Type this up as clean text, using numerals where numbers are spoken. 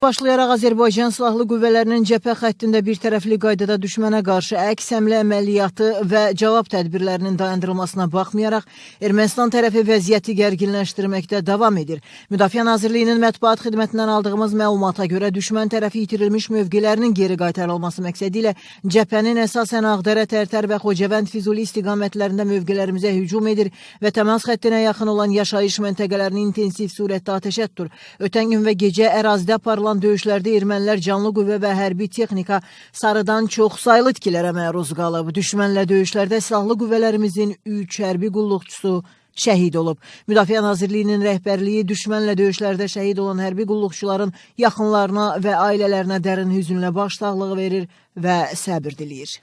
başlayaraq Azərbaycan Silahlı Qüvvələrinin cəbhə xəttində bir tərəfli qaydada düşmənə qarşı əks həmlə əməliyyatı və cavab tədbirlərinin dayandırılmasına baxmayaraq, Ermənistan tərəfi vəziyyəti gərginləşdirməkdə davam edir. Müdafiə Nazirliyinin mətbuat xidmətindən aldığımız məlumata görə düşmən tərəfi itirilmiş mövqelərinin geri qaytarılması məqsədi ilə cəbhənin əsasən Ağdərə, Tərtər və Xocavənd, Füzuli istiqamətlərində mövqelərimizə hücum edir və təmas xəttinə yaxın olan yaşayış məntəqələrini intensiv surətdə atəşə tutur. Ötən gün və gecə ərazidə aparılan döyüşlərdə ermənilər canlı qüvvə və hərbi texnika sarıdan çox saylı itkilərə məruz qalıb. Düşmənlə döyüşlərdə silahlı qüvvələrimizin 3 hərbi qulluqçusu şəhid olub. Müdafiə Nazirliyinin rəhbərliyi düşmənlə döyüşlərdə şəhid olan hərbi qulluqçuların yaxınlarına və ailələrinə dərin hüzünlə başsağlığı verir və səbir diləyir.